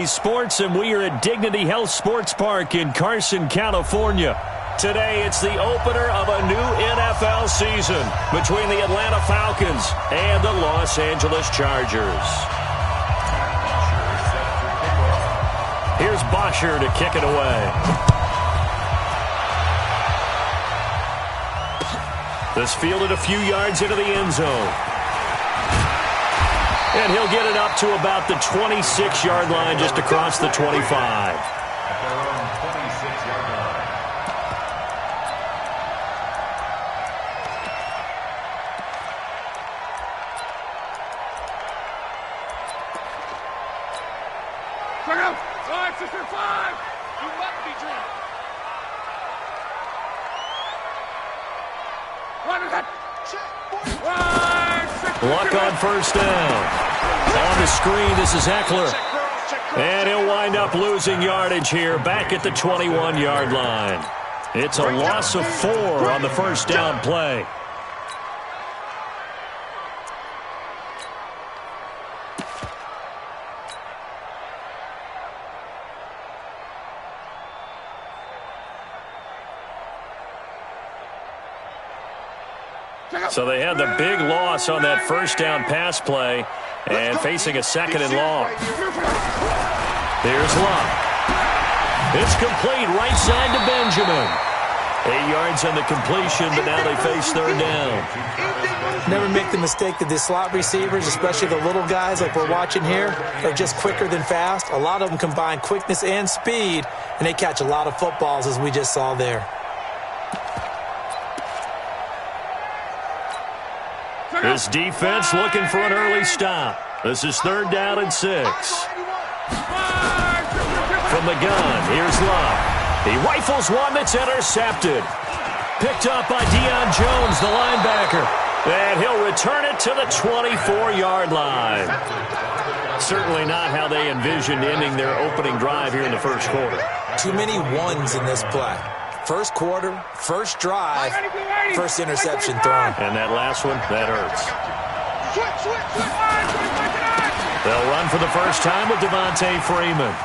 Sports, and we are at Dignity Health Sports Park in Carson, California. Today, it's the opener of a new NFL season between the Atlanta Falcons and the Los Angeles Chargers. Here's Bosher to kick it away. This fielded a few yards into the end zone. And he'll get it up to about the 26-yard line, just across the 25. Luck on first down. On the screen, this is Eckler. And he'll wind up losing yardage here back at the 21-yard line. It's a loss of 4 on the first down play. So they had the big loss on that first down pass play and facing a second and long. Here's Luck. It's complete right side to Benjamin. 8 yards on the completion, but now they face third down. Never make the mistake that the slot receivers, especially the little guys like we're watching here, are just quicker than fast. A lot of them combine quickness and speed, and they catch a lot of footballs, as we just saw there. This defense looking for an early stop. This is third down and 6. From the gun, here's Luck. He rifles one that's intercepted. Picked up by Deion Jones, the linebacker. And he'll return it to the 24-yard line. Certainly not how they envisioned ending their opening drive here in the first quarter. Too many ones in this play. First quarter, first drive, first interception thrown. And that last one, that hurts. They'll run for the first time with Devontae Freeman.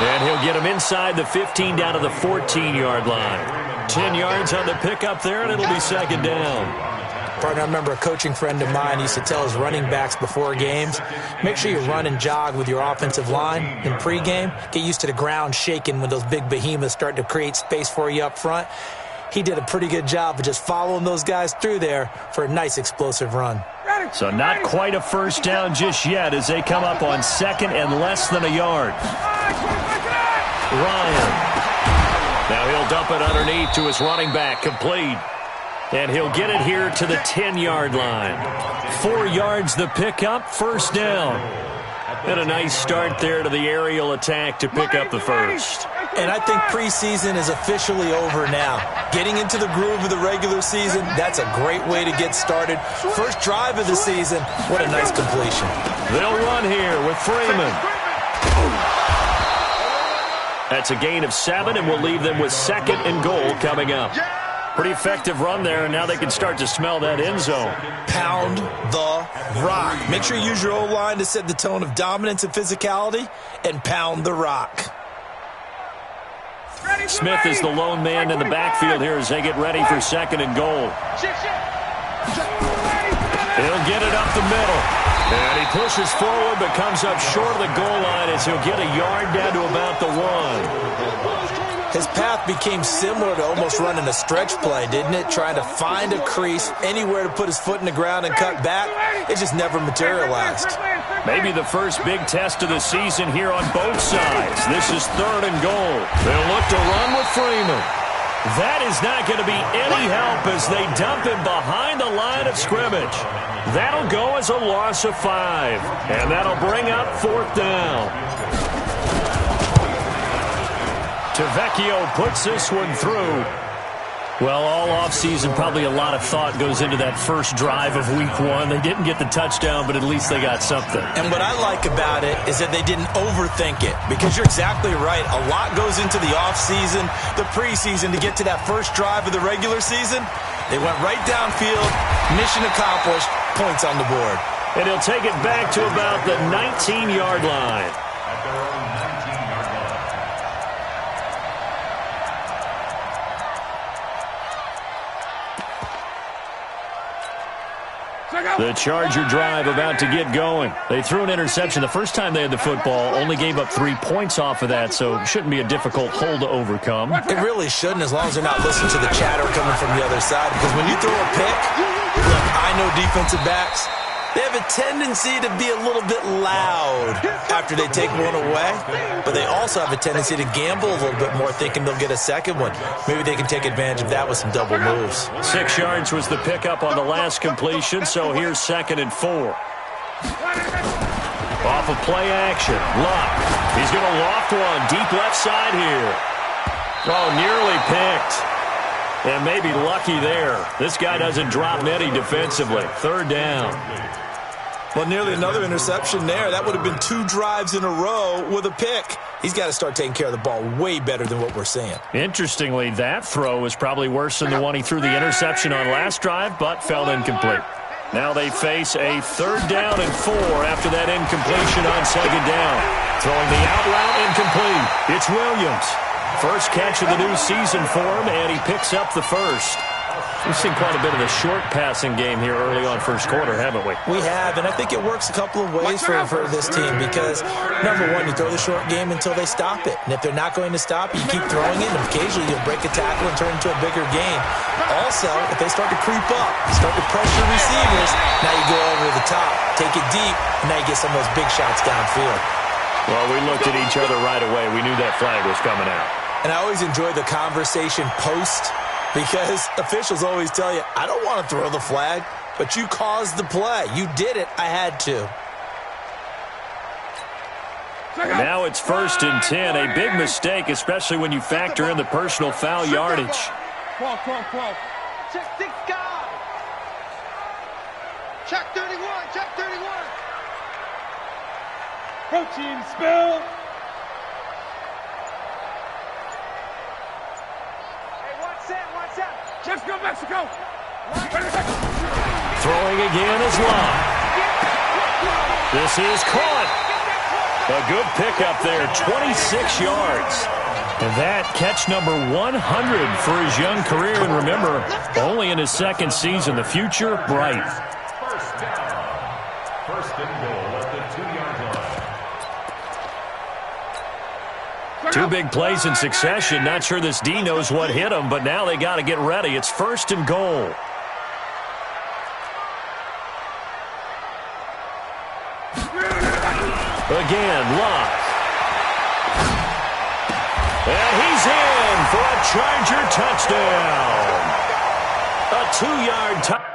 And he'll get him inside the 15 down to the 14-yard line. 10 yards on the pickup there, and it'll be second down. Partner, I remember a coaching friend of mine used to tell his running backs before games, make sure you run and jog with your offensive line in pregame. Get used to the ground shaking when those big behemoths start to create space for you up front. He did a pretty good job of just following those guys through there for a nice explosive run. So not quite a first down just yet as they come up on second and less than a yard. Ryan. Now he'll dump it underneath to his running back, complete. And he'll get it here to the 10-yard line. 4 yards the pickup, first down. And a nice start there to the aerial attack to pick up the first. And I think preseason is officially over now. Getting into the groove of the regular season, that's a great way to get started. First drive of the season, what a nice completion. They'll run here with Freeman. That's a gain of 7, and we'll leave them with second and goal coming up. Pretty effective run there, and now they can start to smell that end zone. Pound the rock. Make sure you use your O-line to set the tone of dominance and physicality, and pound the rock. Smith is the lone man in the backfield here as they get ready for second and goal. He'll get it up the middle. And he pushes forward but comes up short of the goal line as he'll get a yard down to about the 1. His path became similar to almost running a stretch play, didn't it? Trying to find a crease, anywhere to put his foot in the ground and cut back. It just never materialized. Maybe the first big test of the season here on both sides. This is third and goal. They'll look to run with Freeman. That is not going to be any help as they dump him behind the line of scrimmage. That'll go as a loss of 5. And that'll bring up fourth down. Tavecchio puts this one through. Well, all offseason, probably a lot of thought goes into that first drive of week 1. They didn't get the touchdown, but at least they got something. And what I like about it is that they didn't overthink it, because you're exactly right. A lot goes into the offseason, the preseason, to get to that first drive of the regular season. They went right downfield, mission accomplished, points on the board. And he'll take it back to about the 19-yard line. The Charger drive about to get going. They threw an interception the first time they had the football, only gave up 3 points off of that, so it shouldn't be a difficult hole to overcome. It really shouldn't, as long as they're not listening to the chatter coming from the other side, because when you throw a pick, look, I know defensive backs, they have a tendency to be a little bit loud after they take one away, but they also have a tendency to gamble a little bit more, thinking they'll get a second one. Maybe they can take advantage of that with some double moves. 6 yards was the pickup on the last completion, so here's 2nd and 4. Off of play action, Luck. He's going to loft one, deep left side here. Oh, nearly picked. And maybe lucky there. This guy doesn't drop many defensively. 3rd down. Well, nearly another interception there. That would have been 2 drives in a row with a pick. He's got to start taking care of the ball way better than what we're seeing. Interestingly, that throw was probably worse than the one he threw the interception on last drive, but fell incomplete. Now they face a 3rd down and 4 after that incompletion on 2nd down. Throwing the out route incomplete. It's Williams. First catch of the new season for him, and he picks up the first. We've seen quite a bit of the short passing game here early on first quarter, haven't we? We have, and I think it works a couple of ways for this team because, number one, you throw the short game until they stop it. And if they're not going to stop it, you keep throwing it, and occasionally you'll break a tackle and turn it into a bigger game. Also, if they start to creep up, start to pressure receivers, now you go over the top, take it deep, and now you get some of those big shots downfield. Well, we looked at each other right away. We knew that flag was coming out. And I always enjoy the conversation post because officials always tell you, I don't want to throw the flag, but you caused the play. You did it. I had to. And now it's 1st and 10. A big mistake, especially when you factor in the personal foul yardage. Check 6 guys. Check 31. Check 31. Protein spill. Let's go, Mexico! Throwing again is Long. This is caught. A good pickup there, 26 yards. And that catch number 100 for his young career. And remember, only in his 2nd season, the future bright. First down. First and goal at the 2-yard line. 2 big plays in succession. Not sure this D knows what hit him, but now they got to get ready. It's 1st and goal. Again, Luck. And he's in for a Charger touchdown. A 2-yard touchdown.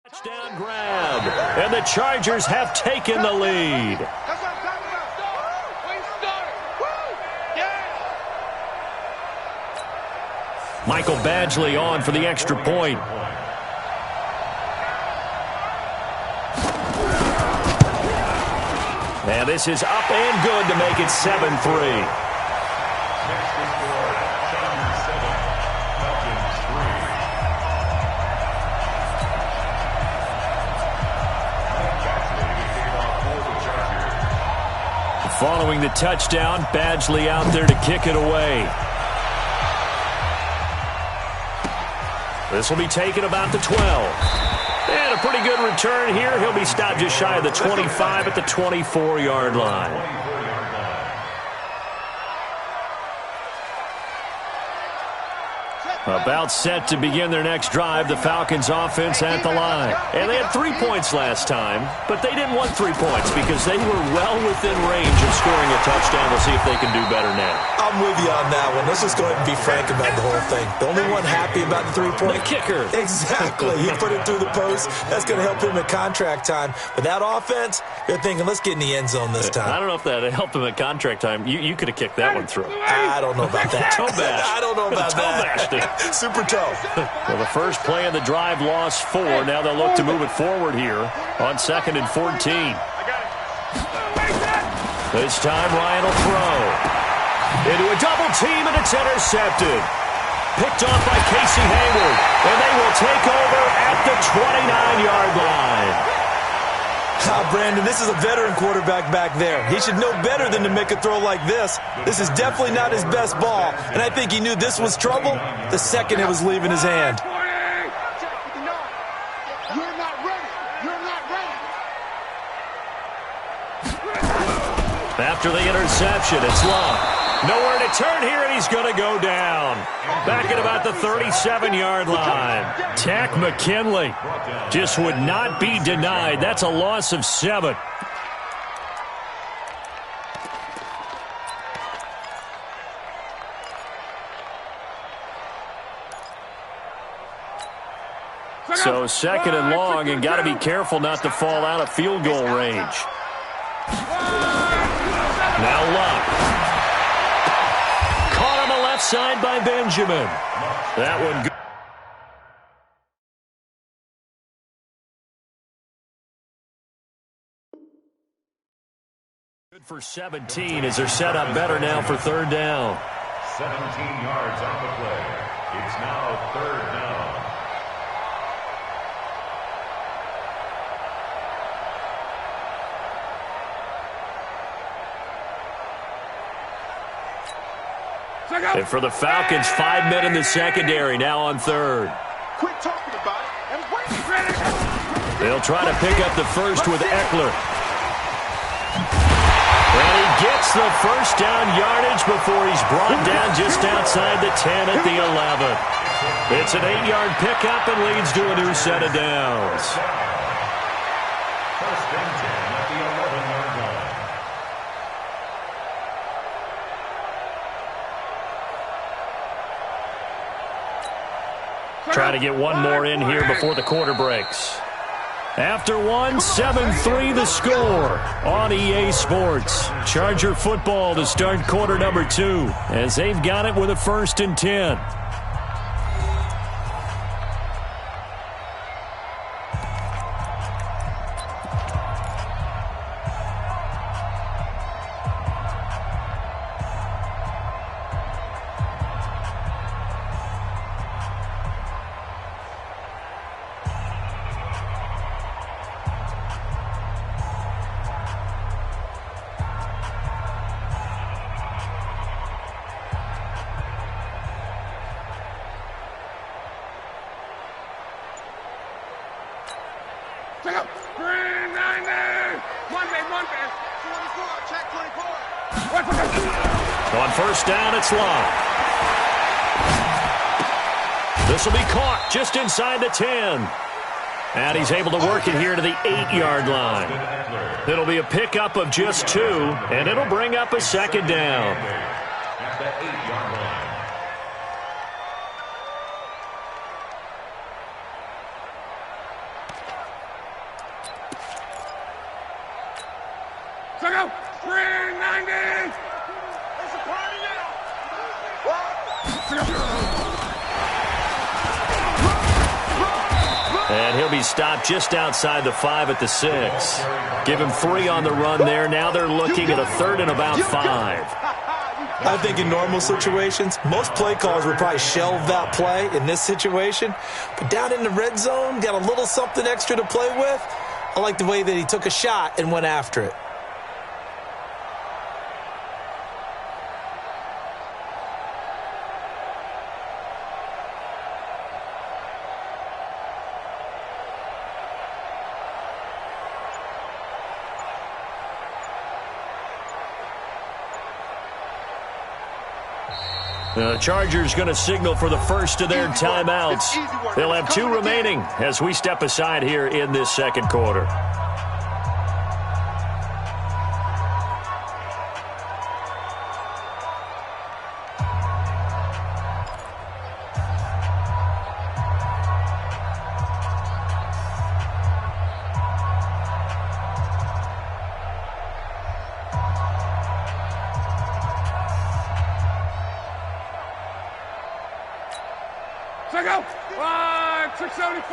Touchdown grab, and the Chargers have taken the lead. That's what I'm talking about. We started. Woo! Yeah! Michael Badgley on for the extra point. And this is up and good to make it 7-3. Following the touchdown, Badgley out there to kick it away. This will be taken about the 12. And a pretty good return here. He'll be stopped just shy of the 25 at the 24-yard line. About set to begin their next drive, the Falcons offense at the line. And they had 3 points last time, but they didn't want 3 points because they were well within range of scoring a touchdown. We'll see if they can do better now. I'm with you on that one. Let's just go ahead and be frank about the whole thing. The only one happy about the 3-point? The kicker. Exactly. He put it through the post. That's going to help him at contract time. But that offense, they're thinking, let's get in the end zone this time. I don't know if that helped him at contract time. You could have kicked that one through. I don't know about that. Toe bash. I don't know about that. Super toe. Well, the first play of the drive lost 4. Now they'll look to move it forward here on 2nd and 14. This time Ryan will throw. Into a double team, and it's intercepted. Picked off by Casey Hayward, and they will take over at the 29-yard line. Brandon, this is a veteran quarterback back there. He should know better than to make a throw like this. This is definitely not his best ball, and I think he knew this was trouble the second it was leaving his hand. You're not ready. You're not ready. After the interception, it's Long. Nowhere to turn here, and he's going to go down. Back at about the 37-yard line. Tack McKinley just would not be denied. That's a loss of 7. So 2nd and long, and got to be careful not to fall out of field goal range. Now Luck. Caught on the left side by Benjamin. That one good for 17 as they're set up better now for 3rd down. 17 yards on the play. It's now 3rd down. And for the Falcons, 5 men in the secondary now on 3rd. Quit talking about it and wait. They'll try to pick up the first with Eckler. And he gets the first down yardage before he's brought down just outside the 10 at the 11. It's an 8-yard pickup and leads to a new set of downs. First and 10 at the 11-yard line. Trying to get one more in here before the quarter breaks. After one, 7-3 the score on EA Sports. Charger football to start quarter number 2 as they've got it with a 1st and 10. On 1st down, it's Long. This will be caught just inside the 10. And he's able to work it here to the 8-yard line. It'll be a pickup of just 2, and it'll bring up a 2nd down. At the 8-yard line. And he'll be stopped just outside the 5 at the 6. Give him 3 on the run there. Now they're looking at a 3rd and about 5. I think in normal situations, most play callers would probably shelve that play in this situation. But down in the red zone, got a little something extra to play with. I like the way that he took a shot and went after it. The Chargers going to signal for the first of their timeouts. They'll have 2 remaining as we step aside here in this second quarter. Check out. 675.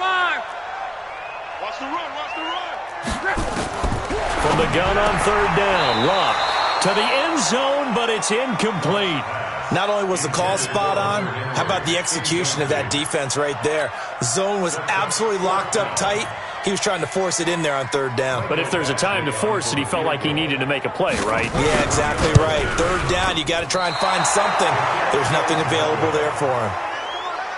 Watch the run. Watch the run. From the gun on third down, Luck to the end zone, but it's incomplete. Not only was the call spot on, how about the execution of that defense right there? The zone was absolutely locked up tight. He was trying to force it in there on third down. But if there's a time to force it, he felt like he needed to make a play, right? Yeah, exactly right. Third down, you got to try and find something. There's nothing available there for him.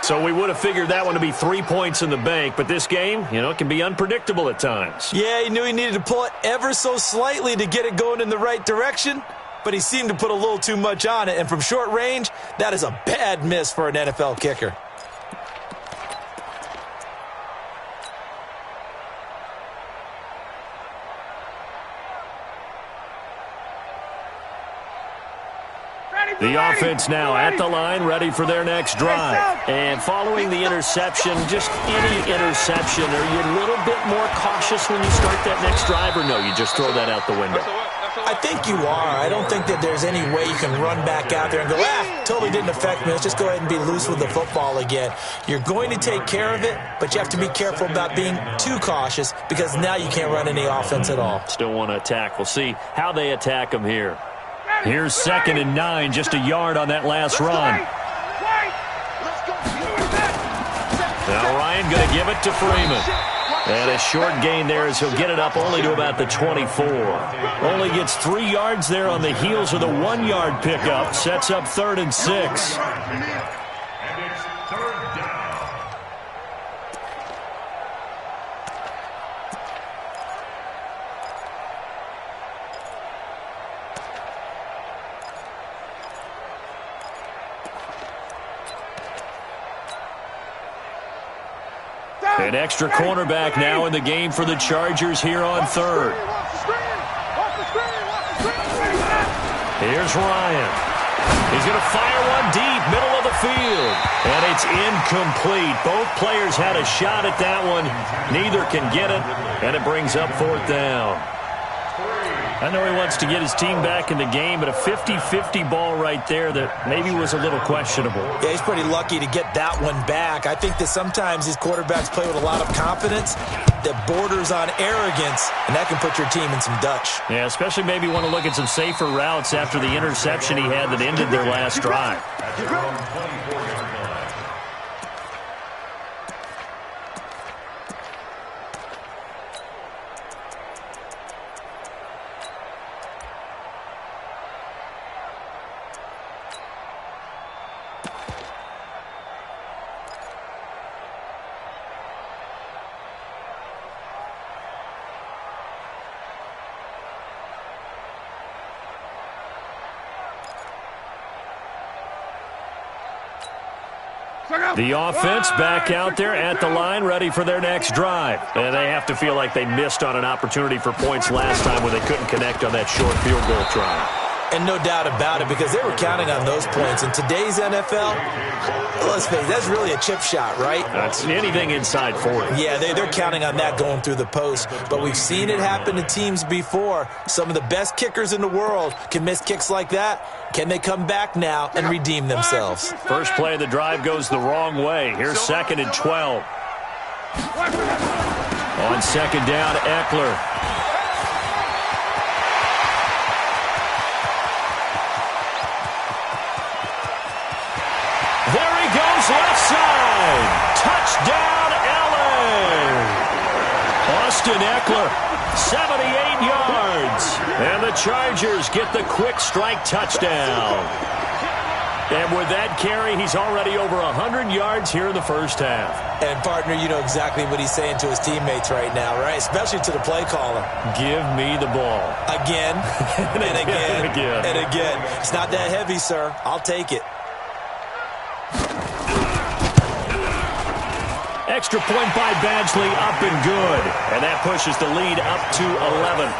So we would have figured that one to be 3 points in the bank, but this game, it can be unpredictable at times. Yeah, he knew he needed to pull it ever so slightly to get it going in the right direction, but he seemed to put a little too much on it, and from short range, that is a bad miss for an NFL kicker. The offense now at the line, ready for their next drive. And following the interception, just any interception, are you a little bit more cautious when you start that next drive, or no, you just throw that out the window? I think you are. I don't think that there's any way you can run back out there and go, totally didn't affect me. Let's just go ahead and be loose with the football again. You're going to take care of it, but you have to be careful about being too cautious because now you can't run any offense at all. Still want to attack. We'll see how they attack them here. Here's 2nd and 9, just a yard on that last run. Now Ryan going to give it to Freeman. And a short gain there as he'll get it up only to about the 24. Only gets 3 yards there on the heels of the 1-yard pickup. Sets up 3rd and 6. And it's 3rd down. An extra cornerback now in the game for the Chargers here on 3rd. Here's Ryan. He's going to fire one deep, middle of the field. And it's incomplete. Both players had a shot at that one. Neither can get it, and it brings up 4th down. I know he wants to get his team back in the game, but a 50-50 ball right there that maybe was a little questionable. Yeah, he's pretty lucky to get that one back. I think that sometimes these quarterbacks play with a lot of confidence that borders on arrogance, and that can put your team in some Dutch. Yeah, especially maybe want to look at some safer routes after the interception he had that ended their last drive. The offense back out there at the line, ready for their next drive. And they have to feel like they missed on an opportunity for points last time when they couldn't connect on that short field goal try. And no doubt about it, because they were counting on those points. In today's NFL, let's face it, that's really a chip shot, right? That's anything inside 40. Yeah, they're counting on that going through the post. But we've seen it happen to teams before. Some of the best kickers in the world can miss kicks like that. Can they come back now and redeem themselves? First play of the drive goes the wrong way. Here's 2nd and 12. On 2nd down, Eckler. There he goes, left side. Touchdown, LA. Austin Eckler, 78 yards. And the Chargers get the quick strike touchdown. And with that carry, he's already over 100 yards here in the first half. And, partner, you know exactly what he's saying to his teammates right now, right? Especially to the play caller. Give me the ball. Again, and again, and again. and again. It's not that heavy, sir. I'll take it. Extra point by Badgley, up and good. And that pushes the lead up to 11.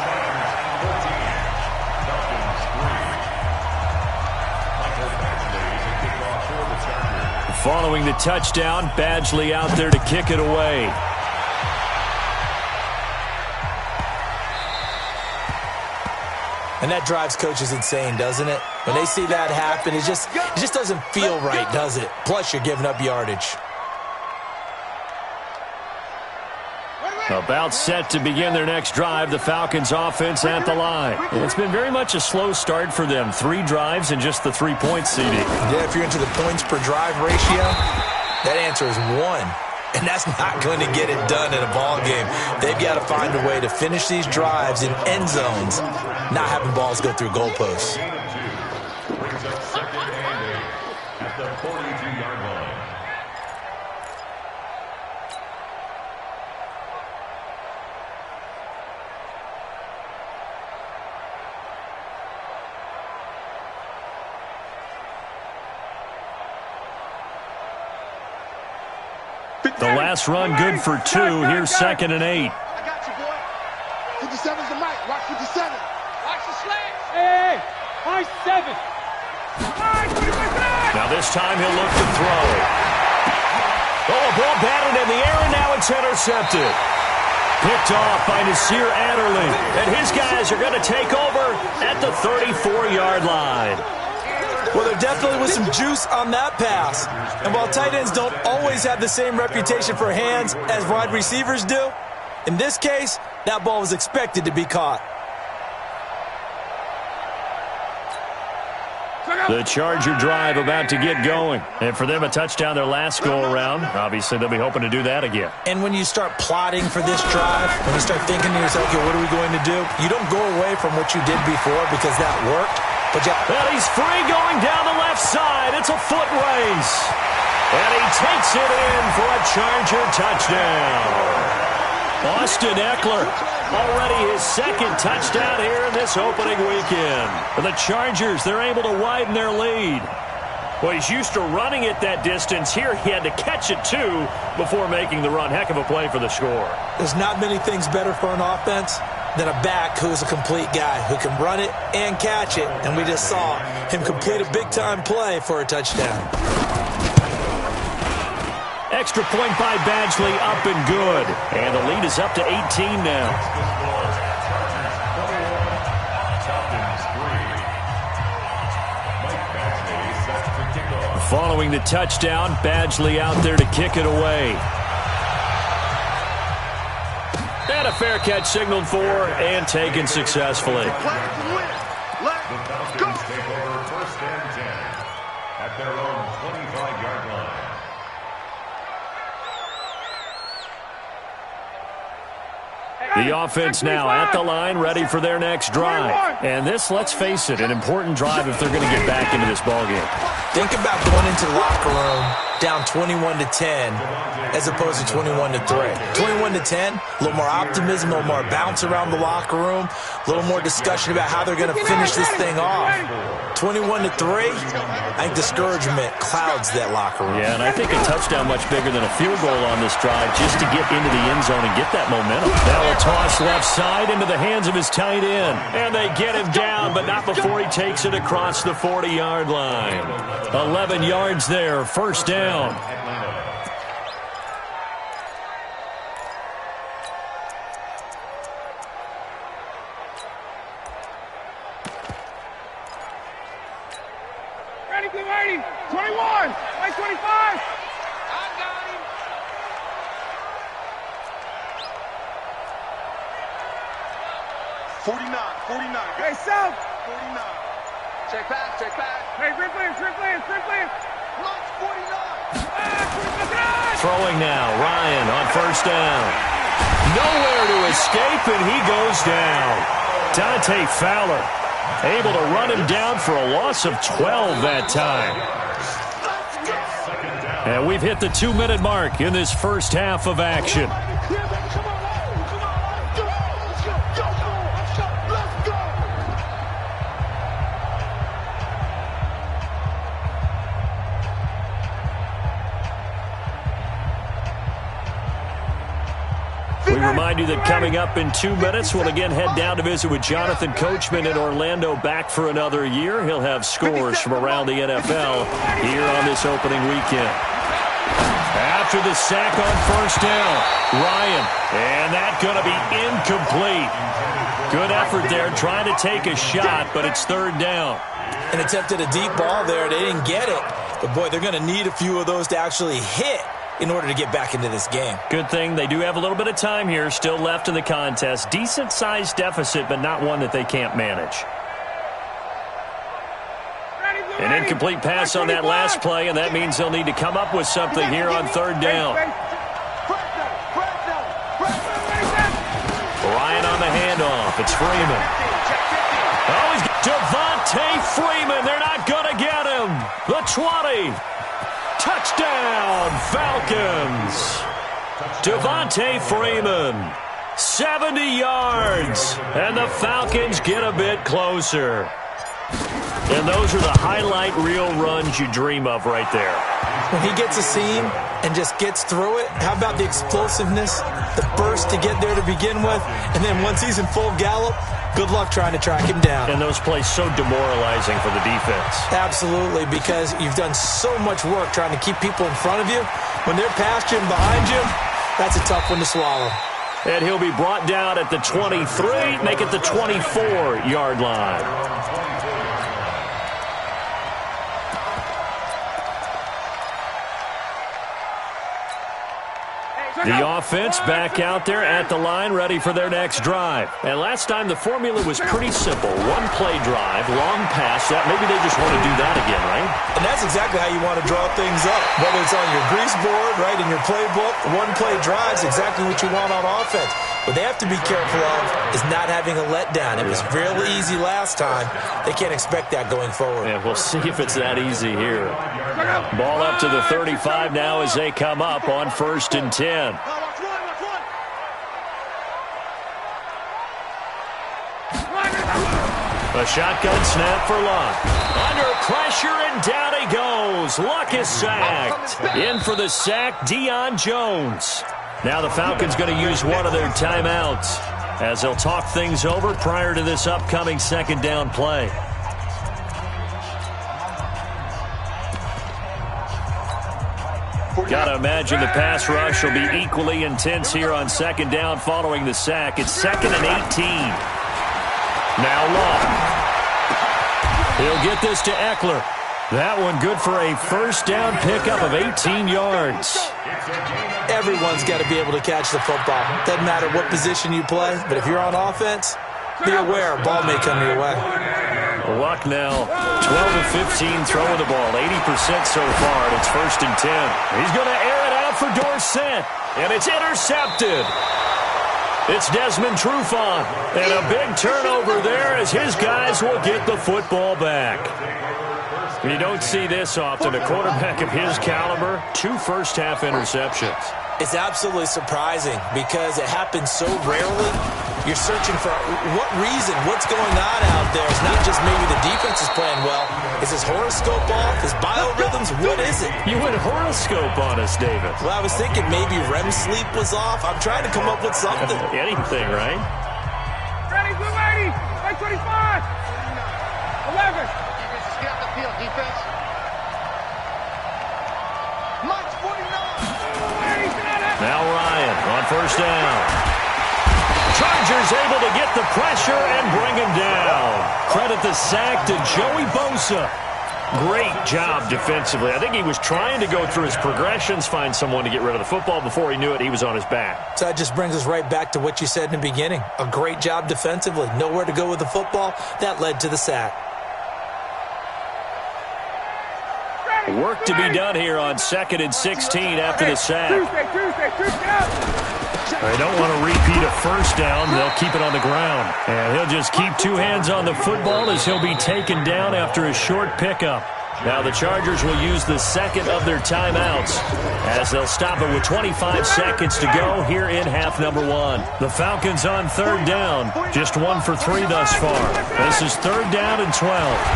Following the touchdown, Badgley out there to kick it away. And that drives coaches insane, doesn't it? When they see that happen, it just doesn't feel right, does it? Plus, you're giving up yardage. About set to begin their next drive, the Falcons offense at the line. It's been very much a slow start for them. 3 drives and just the 3-point CD. Yeah, if you're into the points per drive ratio, that answer is 1. And that's not going to get it done in a ball game. They've got to find a way to finish these drives in end zones, not having balls go through goalposts. Brings up 2nd and 8 at the 42-yard line. The last run good for 2. Here's 2nd and 8. I got you, boy. 57's the mic. Watch 57. Watch the slant. Hey, watch 7. Now this time he'll look to throw. Oh, a ball batted in the air, and now it's intercepted. Picked off by Nasir Adderley. And his guys are going to take over at the 34-yard line. Well, there definitely was some juice on that pass. And while tight ends don't always have the same reputation for hands as wide receivers do, in this case, that ball was expected to be caught. The Charger drive about to get going. And for them, a touchdown their last go-around. Obviously, they'll be hoping to do that again. And when you start plotting for this drive, when you start thinking to yourself, okay, what are we going to do? You don't go away from what you did before because that worked. But well, he's free going down the left side. It's a foot race. And he takes it in for a Charger touchdown. Austin Eckler, already his 2nd touchdown here in this opening weekend. For the Chargers, they're able to widen their lead. Well, he's used to running it that distance. Here he had to catch it, too, before making the run. Heck of a play for the score. There's not many things better for an offense than a back who is a complete guy, who can run it and catch it. And we just saw him complete a big-time play for a touchdown. Extra point by Badgley, up and good. And the lead is up to 18 now. Following the touchdown, Badgley out there to kick it away. And a fair catch signaled for and taken successfully. The Falcons take over 1st and 10 at their own 25-yard line. The offense now at the line, ready for their next drive. And this, let's face it, an important drive if they're going to get back into this ballgame. Think about going into the locker room down 21-10 as opposed to 21-3. 21-10, a little more optimism, a little more bounce around the locker room, a little more discussion about how they're going to finish this thing off. 21-3, I think discouragement clouds that locker room. Yeah, and I think a touchdown much bigger than a field goal on this drive just to get into the end zone and get that momentum. Now a toss left side into the hands of his tight end. And they get him down, but not before he takes it across the 40-yard line. 11 yards there, 1st down. Ready, 21. Like 25. I got him. 49. Hey, South. 49. Check back. Hey, Sprint plan. Launch 49. Throwing now, Ryan on 1st down. Nowhere to escape, and he goes down. Dante Fowler able to run him down for a loss of 12 that time. And we've hit the 2-minute mark in this first half of action. We remind you that coming up in 2 minutes, we'll again head down to visit with Jonathan Coachman in Orlando, back for another year. He'll have scores from around the NFL here on this opening weekend. After the sack on first down, Ryan, and that's going to be incomplete. Good effort there, trying to take a shot, but it's third down. And attempted a deep ball there. They didn't get it. But, boy, they're going to need a few of those to actually hit in order to get back into this game. Good thing they do have a little bit of time here still left in the contest. Decent-sized deficit, but not one that they can't manage. An incomplete pass on that last play, and that means they'll need to come up with something here on third down. Ryan on the handoff. It's Freeman. Oh, he's got Devontae Freeman. They're not going to get him. The 20. Touchdown, Falcons. Devontae Freeman. 70 yards. And the Falcons get a bit closer. And those are the highlight reel runs you dream of right there. When he gets a seam and just gets through it, how about the explosiveness, the burst to get there to begin with, and then once he's in full gallop, good luck trying to track him down. And those plays so demoralizing for the defense. Absolutely, because you've done so much work trying to keep people in front of you. When they're past you and behind you, that's a tough one to swallow. And he'll be brought down at the 23, make it the 24-yard line. The offense back out there at the line, ready for their next drive. And last time the formula was pretty simple. One play drive, long pass. Maybe they just want to do that again, right? And that's exactly how you want to draw things up. Whether it's on your grease board, right, in your playbook, one play drives exactly what you want on offense. What they have to be careful of is not having a letdown. It was real easy last time. They can't expect that going forward. Yeah, we'll see if it's that easy here. Ball up to the 35 now as they come up on 1st and 10. A shotgun snap for Luck. Under pressure, and down he goes. Luck is sacked. In for the sack, Deion Jones. Now the Falcons going to use one of their timeouts as they'll talk things over prior to this upcoming second down play. Got to imagine the pass rush will be equally intense here on second down following the sack. It's 2nd and 18. Now Luck. He'll get this to Eckler. That one good for a first down pickup of 18 yards. Everyone's got to be able to catch the football. Doesn't matter what position you play, but if you're on offense, be aware a ball may come your way. Luck now, 12 of 15 throwing the ball, 80% so far, and it's 1st and 10. He's going to air it out for Dorsett, and it's intercepted. It's Desmond Trufant, and a big turnover there as his guys will get the football back. You don't see this often. A quarterback of his caliber, 2 first-half interceptions. It's absolutely surprising because it happens so rarely. You're searching for what reason, what's going on out there. It's not just maybe the defense is playing well. Is his horoscope off? His biorhythms? What is it? You went horoscope on us, David. Well, I was thinking maybe REM sleep was off. I'm trying to come up with something. Anything, right? Ready, blue 80, 25, 11. Get off the field, defense. Mike's 49. Now Ryan on first down. Chargers able to get the pressure and bring him down. Credit the sack to Joey Bosa. Great job defensively. I think he was trying to go through his progressions, find someone to get rid of the football. Before he knew it, he was on his back. So that just brings us right back to what you said in the beginning. A great job defensively. Nowhere to go with the football. That led to the sack. Work to be done here on 2nd and 16 after the sack. They don't want to repeat a first down. They'll keep it on the ground. And he'll just keep 2 hands on the football as he'll be taken down after a short pickup. Now the Chargers will use the second of their timeouts as they'll stop it with 25 seconds to go here in half number 1. The Falcons on 3rd down. Just 1 for 3 thus far. This is 3rd down and 12.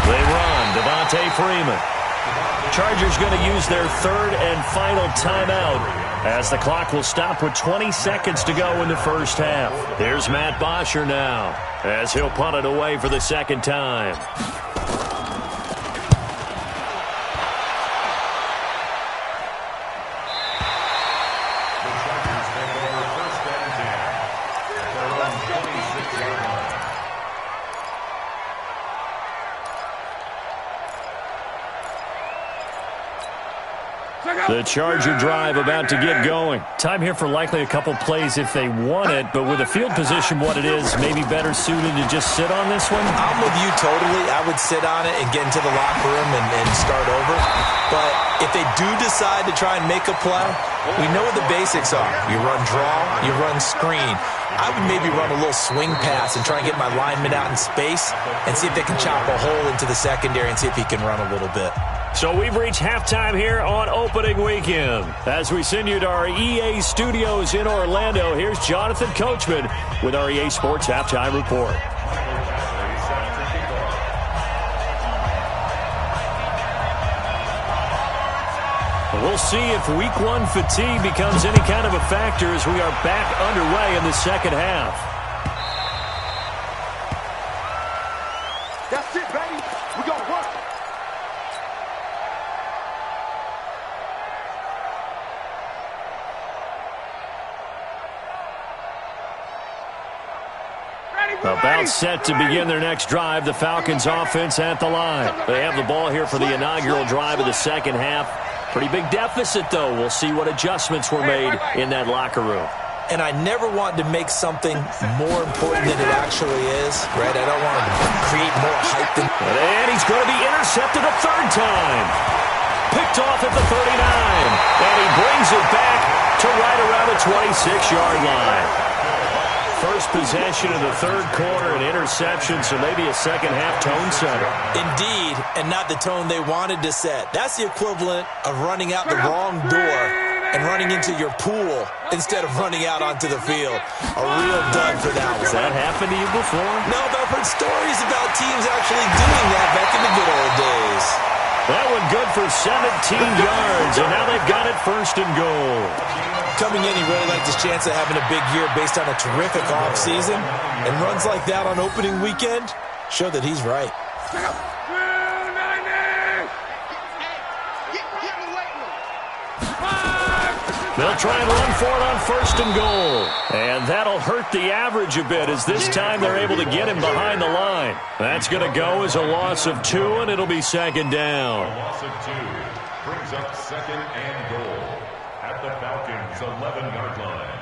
They run. Devontae Freeman. Chargers going to use their 3rd and final timeout as the clock will stop with 20 seconds to go in the first half. Here's Matt Bosher now as he'll punt it away for the second time. The Charger drive about to get going. Time here for likely a couple plays if they want it, but with the field position what it is, maybe better suited to just sit on this one? I'm with you totally. I would sit on it and get into the locker room and start over. But if they do decide to try and make a play, we know what the basics are. You run draw, you run screen. I would maybe run a little swing pass and try and get my lineman out in space and see if they can chop a hole into the secondary and see if he can run a little bit. So we've reached halftime here on opening weekend. As we send you to our EA studios in Orlando, here's Jonathan Coachman with our EA Sports Halftime Report. We'll see if week one fatigue becomes any kind of a factor as we are back underway in the second half. That's it, baby. We gonna work. About set to begin their next drive, the Falcons offense at the line. They have the ball here for the inaugural drive of the second half. Pretty big deficit, though. We'll see what adjustments were made in that locker room. And I never want to make something more important than it actually is, right? I don't want to create more hype than... And he's going to be intercepted a third time. Picked off at the 39. And he brings it back to right around the 26-yard line. First possession of the third quarter, an interception, so maybe a second-half tone setter. Indeed, and not the tone they wanted to set. That's the equivalent of running out the wrong door and running into your pool instead of running out onto the field. A real dud for that one. Has that happened to you before? No, but I've heard stories about teams actually doing that back in the good old days. That one good for 17 yards, and now they've got it first and goal. Coming in, he really liked his chance of having a big year based on a terrific offseason. And runs like that on opening weekend show that he's right. They'll try and run for it on first and goal. And that'll hurt the average a bit as this time they're able to get him behind the line. That's going to go as a loss of 2, and it'll be second down. A loss of 2 brings up second and goal at the Falcons' 11-yard line.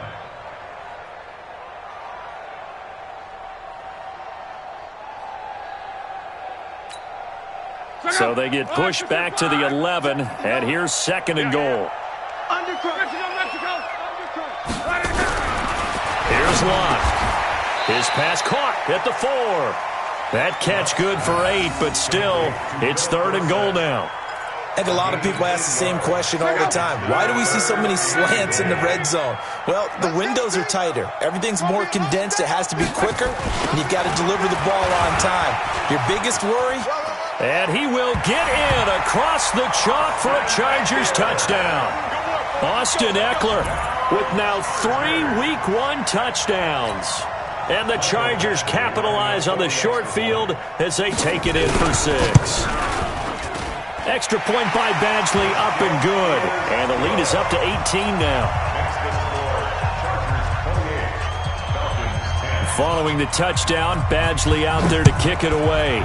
So they get pushed back to the 11, and here's second and goal. Here's Lott. His pass caught at the 4. That catch good for 8, but still, it's third and goal now. And a lot of people ask the same question all the time. Why do we see so many slants in the red zone? Well, the windows are tighter. Everything's more condensed. It has to be quicker, and you've got to deliver the ball on time. Your biggest worry? And he will get in across the chalk for a Chargers touchdown. Austin Eckler with now 3 Week 1 touchdowns. And the Chargers capitalize on the short field as they take it in for 6. Extra point by Badgley, up and good. And the lead is up to 18 now. Following the touchdown, Badgley out there to kick it away.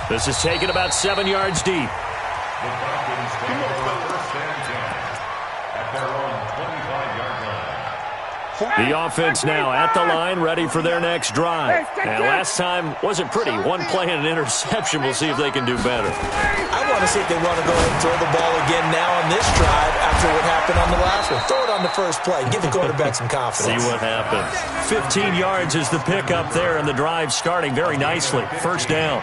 This is taken about 7 yards deep. The Falcons take over first and 10 at their own 25-yard line. The offense now at the line, ready for their next drive. And last time wasn't pretty. 1 play and an interception. We'll see if they can do better. I want to see if they want to go ahead and throw the ball again now on this drive after what happened on the last one. Throw it on the first play. Give the quarterback some confidence. See what happens. 15 yards is the pickup there, and the drive starting very nicely. First down.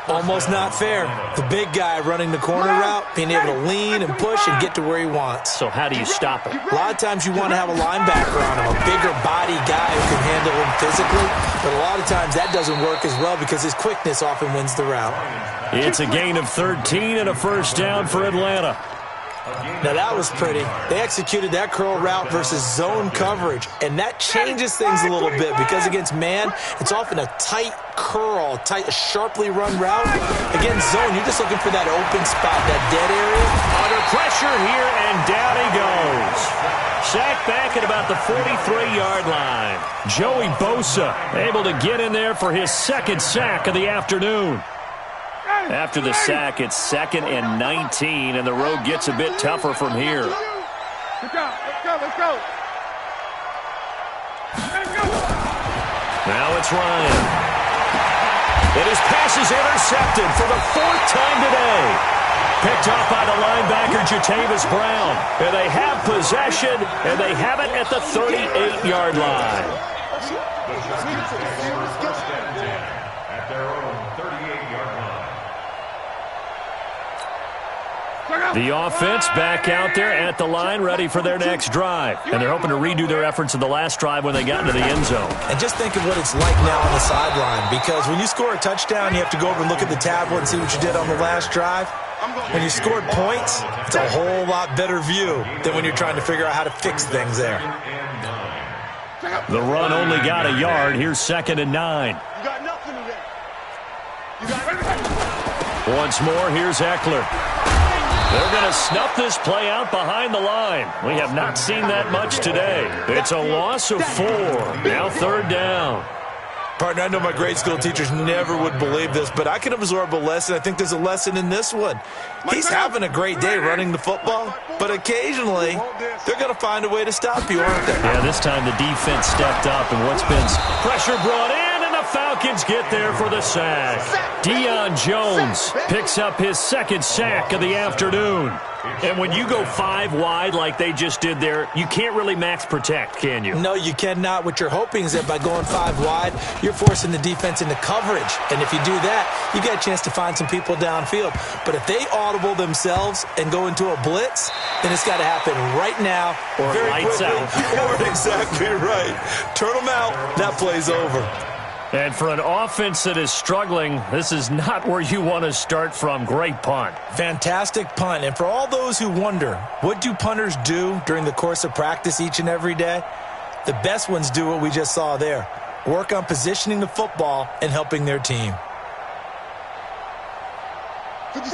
Almost not fair. The big guy running the corner route, being able to lean and push and get to where he wants. So how do you stop it? A lot of times you want to have a linebacker on him, a bigger body guy who can handle him physically. But a lot of times that doesn't work as well because his quickness often wins the route. It's a gain of 13 and a first down for Atlanta. Now that was pretty. They executed that curl route versus zone coverage, and that changes things a little bit because against man, it's often a tight curl, sharply run route. Against zone, you're just looking for that open spot, that dead area. Under pressure here, and down he goes. Sacked back at about the 43-yard line. Joey Bosa able to get in there for his second sack of the afternoon. After the sack, it's 2nd and 19, and the road gets a bit tougher from here. Let's go. Now it's Ryan. And his pass is intercepted for the 4th time today. Picked off by the linebacker, Jatavis Brown. And they have possession, and they have it at the 38-yard line. At their own 38-yard line. The offense back out there at the line, ready for their next drive. And they're hoping to redo their efforts of the last drive when they got into the end zone. And just think of what it's like now on the sideline, because when you score a touchdown, you have to go over and look at the tablet and see what you did on the last drive. When you scored points, it's a whole lot better view than when you're trying to figure out how to fix things there. The run only got a yard. Here's 2nd and 9. You got nothing today. Once more, here's Eckler. They're going to snuff this play out behind the line. We have not seen that much today. It's a loss of 4. Now 3rd down. Partner, I know my grade school teachers never would believe this, but I can absorb a lesson. I think there's a lesson in this one. He's having a great day running the football, but occasionally they're going to find a way to stop you, aren't they? Yeah, this time the defense stepped up, and what's been pressure brought in, and the Falcons get there for the sack. Deion Jones picks up his 2nd sack of the afternoon. And when you go 5 wide like they just did there, you can't really max protect, can you? No, you cannot. What you're hoping is that by going 5 wide, you're forcing the defense into coverage. And if you do that, you get a chance to find some people downfield. But if they audible themselves and go into a blitz, then it's got to happen right now. Or lights out. Or exactly right. Turn them out. That play's over. And for an offense that is struggling, this is not where you want to start from. Great punt. Fantastic punt. And for all those who wonder, what do punters do during the course of practice each and every day? The best ones do what we just saw there. Work on positioning the football and helping their team.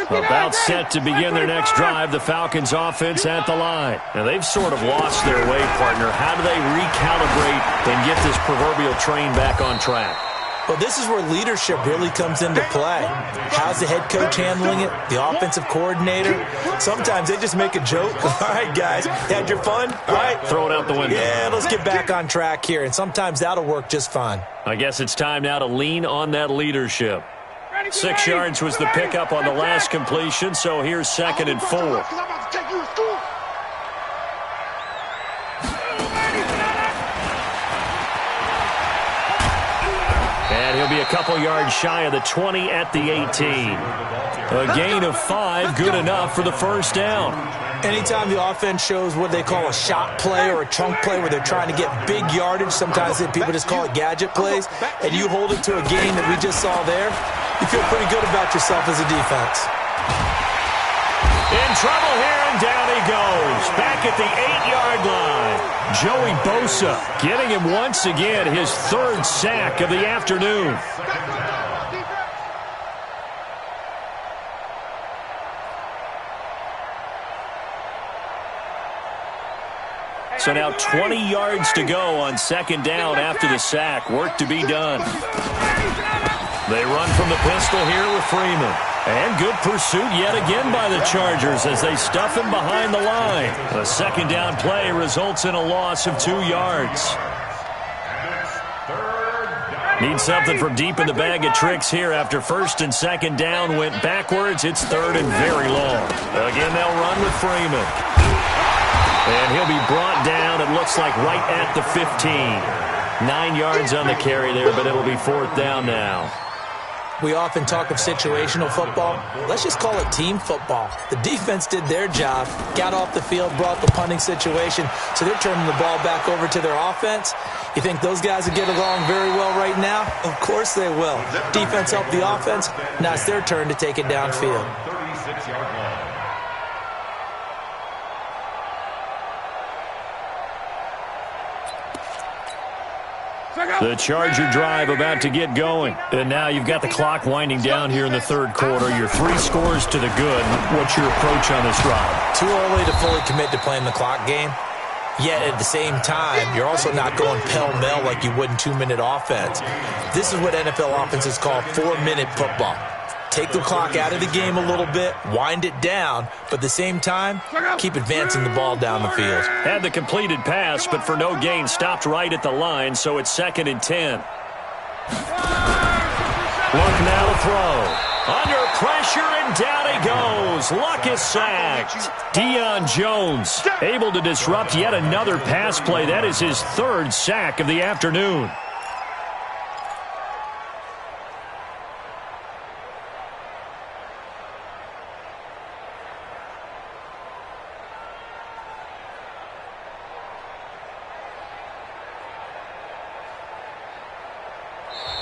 About set to begin their next drive, the Falcons offense at the line. Now, they've sort of lost their way, partner. How do they recalibrate and get this proverbial train back on track? Well, this is where leadership really comes into play. How's the head coach handling it? The offensive coordinator? Sometimes they just make a joke. All right, guys, had your fun? All right. Throw it out the window. Yeah, let's get back on track here. And sometimes that'll work just fine. I guess it's time now to lean on that leadership. 6 yards was the pickup on the last completion, so here's 2nd and 4. And he'll be a couple yards shy of the 20 at the 18. A gain of 5, good enough for the 1st down. Anytime the offense shows what they call a shot play or a chunk play where they're trying to get big yardage, sometimes people just call it gadget plays, and you hold it to a gain that we just saw there, you feel pretty good about yourself as a defense. In trouble here, and down he goes. Back at the 8-yard line. Joey Bosa getting him once again his 3rd sack of the afternoon. So now 20 yards to go on 2nd down after the sack. Work to be done. They run from the pistol here with Freeman. And good pursuit yet again by the Chargers as they stuff him behind the line. A 2nd down play results in a loss of 2 yards. Need something from deep in the bag of tricks here after 1st and 2nd down went backwards. It's 3rd and very long. Again, they'll run with Freeman. And he'll be brought down, it looks like, right at the 15. 9 yards on the carry there, but it'll be 4th down now. We often talk of situational football. Let's just call it team football. The defense did their job, got off the field, brought the punting situation, so they're turning the ball back over to their offense. You think those guys will get along very well right now? Of course they will. Defense helped the offense. Now it's their turn to take it downfield. The Charger drive about to get going. And now you've got the clock winding down here in the third quarter. You're 3 scores to the good. What's your approach on this drive? Too early to fully commit to playing the clock game. Yet at the same time, you're also not going pell-mell like you would in 2-minute offense. This is what NFL offenses call 4-minute football. Take the clock out of the game a little bit, wind it down, but at the same time, keep advancing the ball down the field. Had the completed pass, but for no gain, stopped right at the line, so it's 2nd and 10. Luck now to throw. Under pressure, and down he goes. Luck is sacked. Deion Jones able to disrupt yet another pass play. That is his 3rd sack of the afternoon.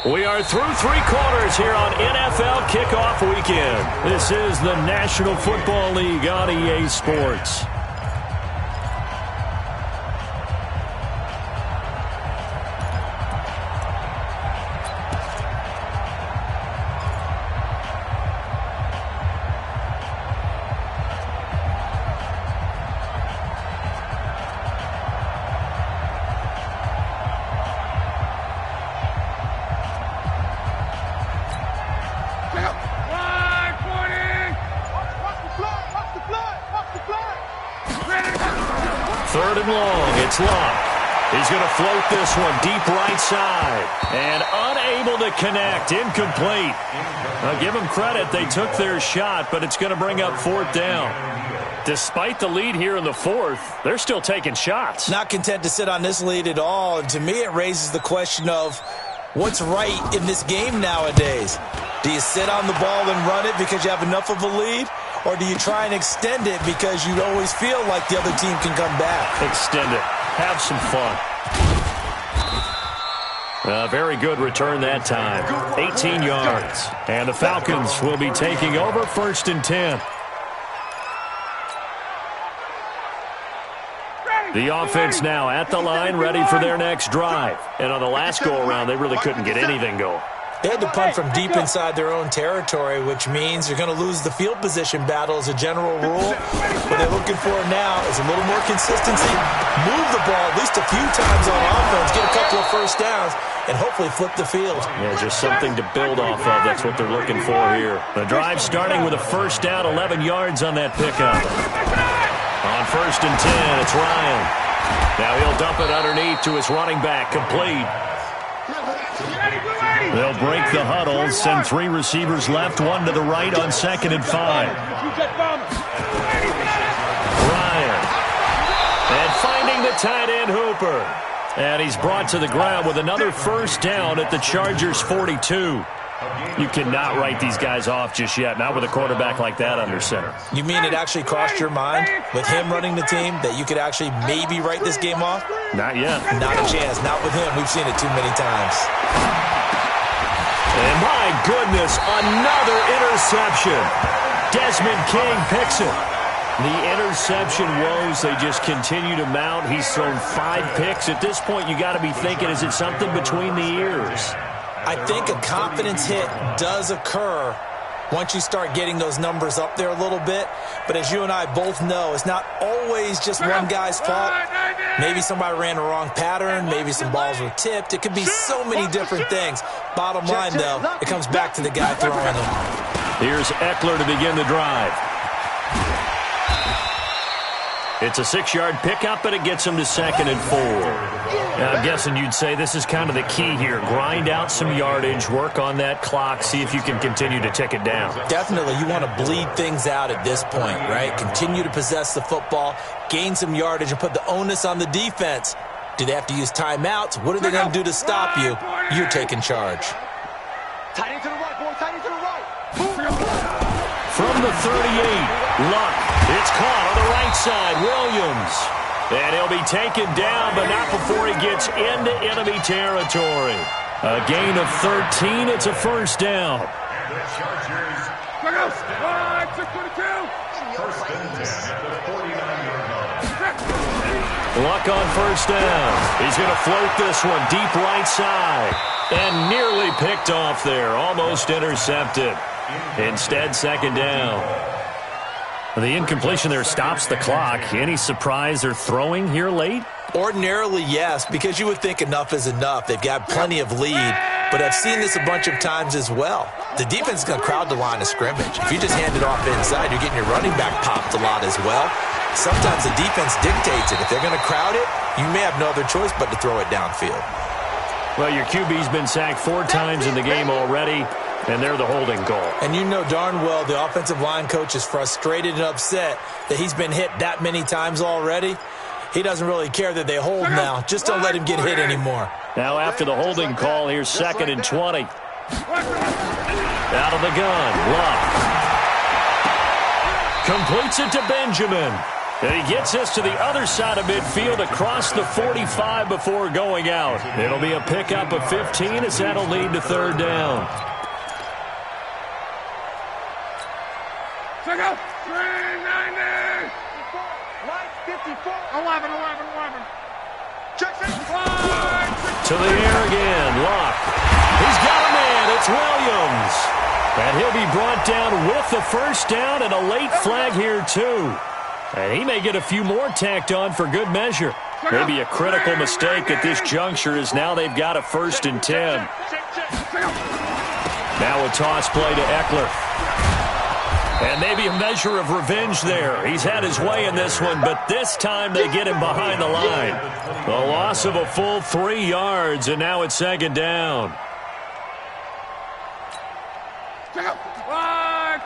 We are through 3 quarters here on NFL Kickoff Weekend. This is the National Football League on EA Sports. He's going to float this one deep right side. And unable to connect. Incomplete. Now, give them credit. They took their shot, but it's going to bring up 4th down. Despite the lead here in the 4th, they're still taking shots. Not content to sit on this lead at all. And to me, it raises the question of what's right in this game nowadays. Do you sit on the ball and run it because you have enough of a lead? Or do you try and extend it because you always feel like the other team can come back? Extend it. Have some fun. Very good return that time. 18 yards. And the Falcons will be taking over 1st and 10. The offense now at the line, ready for their next drive. And on the last go-around, they really couldn't get anything going. They had to punt from deep inside their own territory, which means you're going to lose the field position battle as a general rule. What they're looking for now is a little more consistency, move the ball at least a few times on offense, get a couple of 1st downs, and hopefully flip the field. Yeah, just something to build off of. That's what they're looking for here. The drive starting with a 1st down, 11 yards on that pickup. On 1st and 10, it's Ryan. Now he'll dump it underneath to his running back, complete. They'll break the huddle, send 3 receivers left, 1 to the right on 2nd and 5. Ryan. And finding the tight end Hooper. And he's brought to the ground with another 1st down at the Chargers' 42. You cannot write these guys off just yet, not with a quarterback like that under center. You mean it actually crossed your mind with him running the team that you could actually maybe write this game off? Not yet. Not a chance. Not with him. We've seen it too many times. And my goodness, another interception. Desmond King picks it. The interception woes, they just continue to mount. He's thrown 5 picks. At this point, you got to be thinking, is it something between the ears? I think a confidence hit does occur once you start getting those numbers up there a little bit. But as you and I both know, it's not always just one guy's fault. Maybe somebody ran the wrong pattern. Maybe some balls were tipped. It could be so many different things. Bottom line, though, it comes back to the guy throwing them. Here's Eckler to begin the drive. It's a 6-yard pickup, and it gets him to 2nd and 4. Now, I'm guessing you'd say this is kind of the key here. Grind out some yardage, work on that clock, see if you can continue to tick it down. Definitely. You want to bleed things out at this point, right? Continue to possess the football, gain some yardage, and put the onus on the defense. Do they have to use timeouts? What are they going to do to stop you? You're taking charge. Tight end to the right, boy. Tight end to the right. From the 38, Luck. It's caught on the right side. Williams. And he'll be taken down, but not before he gets into enemy territory. A gain of 13. It's a 1st down. The Chargers. First and 10 at the 49-yard line. Luck on first down. He's going to float this one deep right side. And nearly picked off there. Almost intercepted. Instead, second down. The incompletion there stops the clock. Any surprise they're throwing here late? Ordinarily, yes, because you would think enough is enough. They've got plenty of lead, but I've seen this a bunch of times as well. The defense is going to crowd the line of scrimmage. If you just hand it off inside, you're getting your running back popped a lot as well. Sometimes the defense dictates it. If they're going to crowd it, you may have no other choice but to throw it downfield. Well, your QB's been sacked 4 times in the game already, and they're the holding goal. And you know darn well the offensive line coach is frustrated and upset that he's been hit that many times already. He doesn't really care that they hold now. Just don't let him get hit anymore. Now after the holding call, here's 2nd and 20. Out of the gun, Luck. Completes it to Benjamin. And he gets us to the other side of midfield across the 45 before going out. It'll be a pickup of 15 as that'll lead to 3rd down. Check out. 390. Line 54. 11. Check it. To the air again, Luck. He's got a man. It's Williams. And he'll be brought down with the first down and a late flag here, too. And he may get a few more tacked on for good measure. Maybe a critical mistake at this juncture is now they've got a 1st and 10. Now a toss play to Eckler. And maybe a measure of revenge there. He's had his way in this one, but this time they get him behind the line. A loss of a full 3 yards, and now it's 2nd down.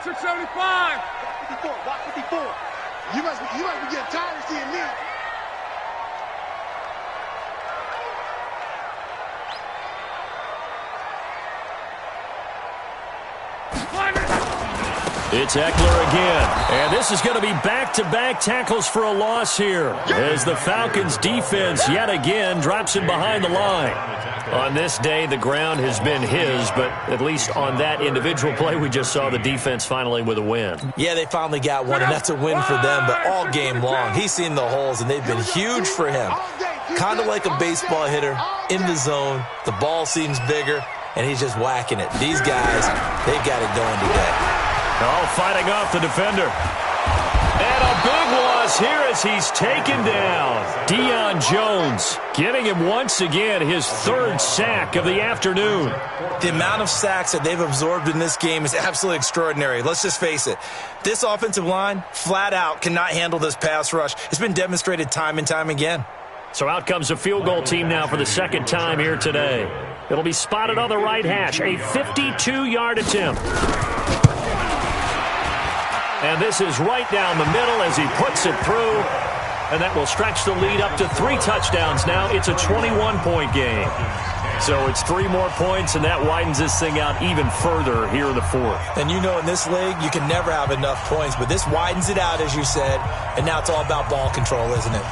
675. 54. You must be getting tired of seeing me. It's Eckler again, and this is going to be back-to-back tackles for a loss here as the Falcons' defense yet again drops him behind the line. On this day, the ground has been his, but at least on that individual play, we just saw the defense finally with a win. Yeah, they finally got one, and that's a win for them, but all game long, he's seen the holes, and they've been huge for him. Kind of like a baseball hitter, in the zone, the ball seems bigger, and he's just whacking it. These guys, they've got it going today. Oh, fighting off the defender. And a big loss here as he's taken down. Deion Jones getting him once again his 3rd sack of the afternoon. The amount of sacks that they've absorbed in this game is absolutely extraordinary. Let's just face it. This offensive line, flat out, cannot handle this pass rush. It's been demonstrated time and time again. So out comes a field goal team now for the 2nd time here today. It'll be spotted on the right hash. A 52-yard attempt. And this is right down the middle as he puts it through. And that will stretch the lead up to 3 touchdowns now. It's a 21-point game. So it's 3 more points, and that widens this thing out even further here in the 4th. And you know in this league, you can never have enough points. But this widens it out, as you said. And now it's all about ball control, isn't it?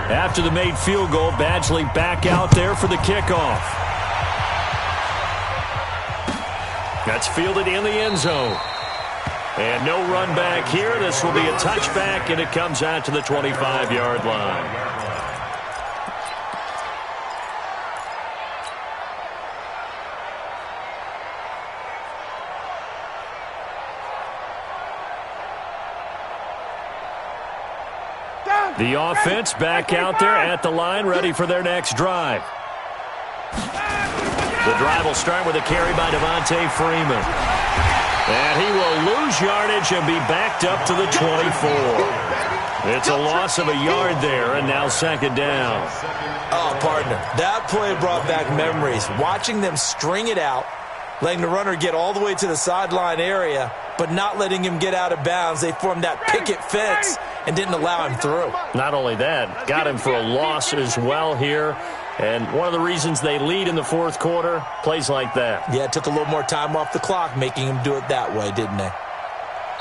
After the made field goal, Badgley back out there for the kickoff. That's fielded in the end zone. And no run back here. This will be a touchback, and it comes out to the 25-yard line. The offense back out there at the line, ready for their next drive. The drive will start with a carry by Devontae Freeman. And he will lose yardage and be backed up to the 24. It's a loss of a yard there, and now 2nd down. Oh, partner, that play brought back memories. Watching them string it out, letting the runner get all the way to the sideline area, but not letting him get out of bounds. They formed that picket fence and didn't allow him through. Not only that, got him for a loss as well here. And one of the reasons they lead in the 4th quarter, plays like that. Yeah, it took a little more time off the clock, making him do it that way, didn't they?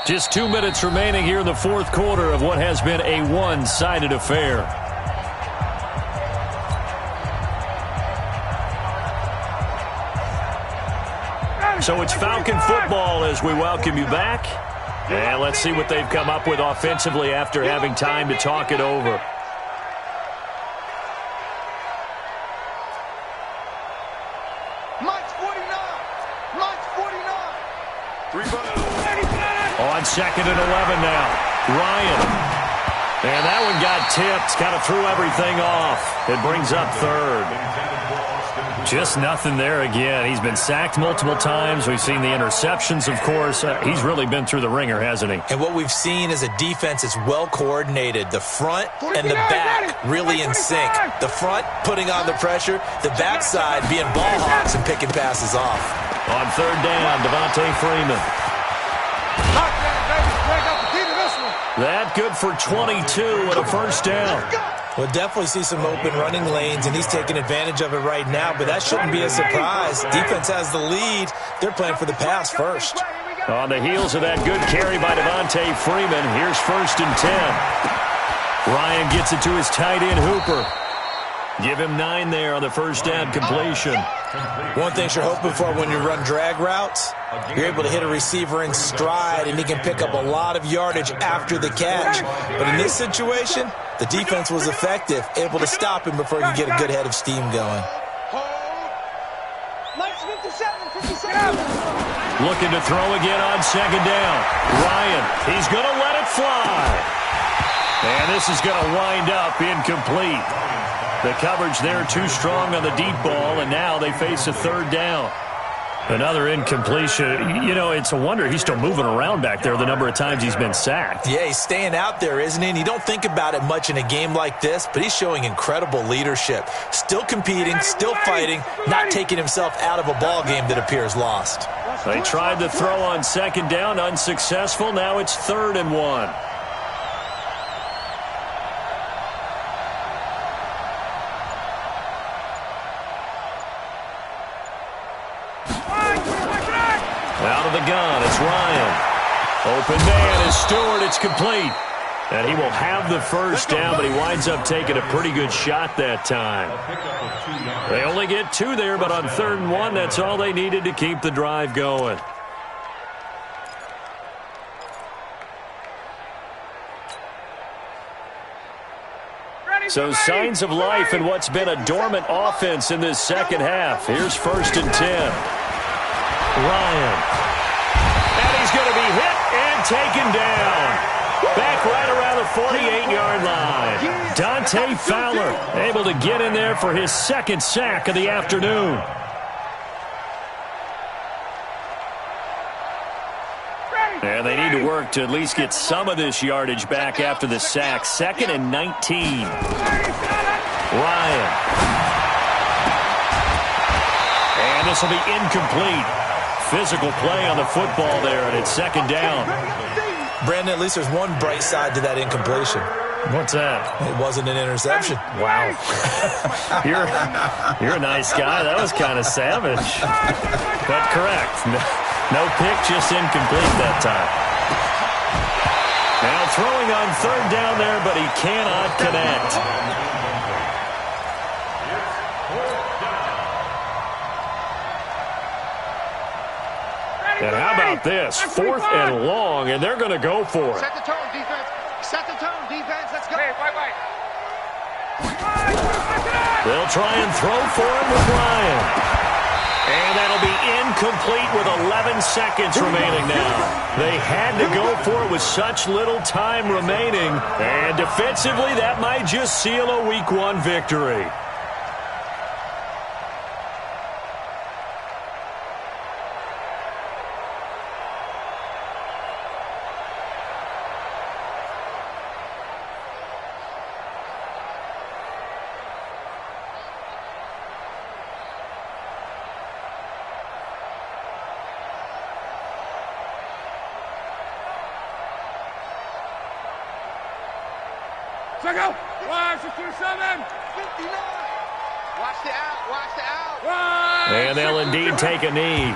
Just 2 minutes remaining here in the 4th quarter of what has been a one-sided affair. So it's Falcon football as we welcome you back. And let's see what they've come up with offensively after having time to talk it over. On 2nd and 11 now. Ryan. And that one got tipped. Kind of threw everything off. It brings up 3rd. Just nothing there again. He's been sacked multiple times. We've seen the interceptions, of course. He's really been through the ringer, hasn't he? And what we've seen is a defense that's well coordinated. The front and the back really in sync. The front putting on the pressure. The backside being ball hawks and picking passes off. On 3rd down, Devontae Freeman. That good for 22 and a first down. We'll definitely see some open running lanes, and he's taking advantage of it right now, but that shouldn't be a surprise. Defense has the lead. They're playing for the pass first. On the heels of that good carry by Devontae Freeman, here's 1st and 10. Ryan gets it to his tight end, Hooper. Give him 9 there on the first down completion. One thing you're hoping for when you run drag routes, you're able to hit a receiver in stride, and he can pick up a lot of yardage after the catch. But in this situation, the defense was effective, able to stop him before he could get a good head of steam going. Looking to throw again on 2nd down. Ryan, he's going to let it fly. And this is going to wind up incomplete. The coverage there too strong on the deep ball, and now they face a 3rd down. Another incompletion. You know, it's a wonder he's still moving around back there the number of times he's been sacked. Yeah, he's staying out there, isn't he? And you don't think about it much in a game like this, but he's showing incredible leadership. Still competing, still fighting, not taking himself out of a ball game that appears lost. They tried to throw on 2nd down, unsuccessful. Now it's 3rd and 1. Out of the gun, it's Ryan. Open man is Stewart. It's complete. And he will have the first down, but he winds up taking a pretty good shot that time. They only get 2 there, but on 3rd and 1, that's all they needed to keep the drive going. So signs of life in what's been a dormant offense in this second half. Here's 1st and 10. Ryan. And he's going to be hit and taken down. Back right around the 48-yard line. Dante Fowler able to get in there for his 2nd sack of the afternoon. And they need to work to at least get some of this yardage back after the sack. 2nd and 19. Ryan. And this will be incomplete. Physical play on the football there, and it's 2nd down. Brandon, at least there's one bright side to that incompletion. What's that? It wasn't an interception. Wow. You're a nice guy. That was kind of savage. But correct. No pick, just incomplete that time. Now throwing on 3rd down there, but he cannot connect. And how about this? 4th and long, and they're going to go for it. Set the tone, defense. Set the tone, defense. Let's go. Wait. They'll try and throw for him with Ryan. And that'll be incomplete with 11 seconds remaining now. They had to go for it with such little time remaining. And defensively, that might just seal a Week 1 victory. Check out. Watch the 27. 59. Watch the out. And they'll indeed take a knee.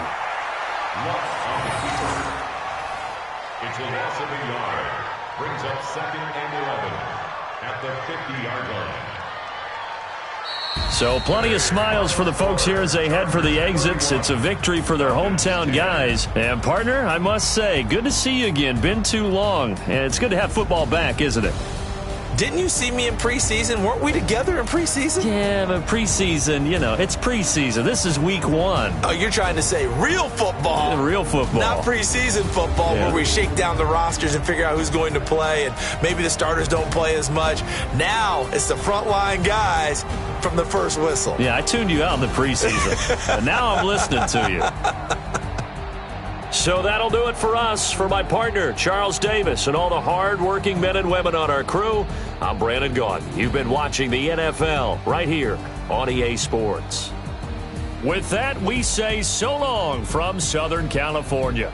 It's a loss of a yard. Brings up 2nd and 11 at the 50-yard line. So plenty of smiles for the folks here as they head for the exits. It's a victory for their hometown guys. And, partner, I must say, good to see you again. Been too long. And it's good to have football back, isn't it? Didn't you see me in preseason? Weren't we together in preseason? Yeah, but preseason, it's preseason. This is week 1. Oh, you're trying to say real football. Real football. Not preseason football where we shake down the rosters and figure out who's going to play, and maybe the starters don't play as much. Now it's the frontline guys from the first whistle. Yeah, I tuned you out in the preseason. And now I'm listening to you. So that'll do it for us. For my partner, Charles Davis, and all the hard-working men and women on our crew, I'm Brandon Gaudin. You've been watching the NFL right here on EA Sports. With that, we say so long from Southern California.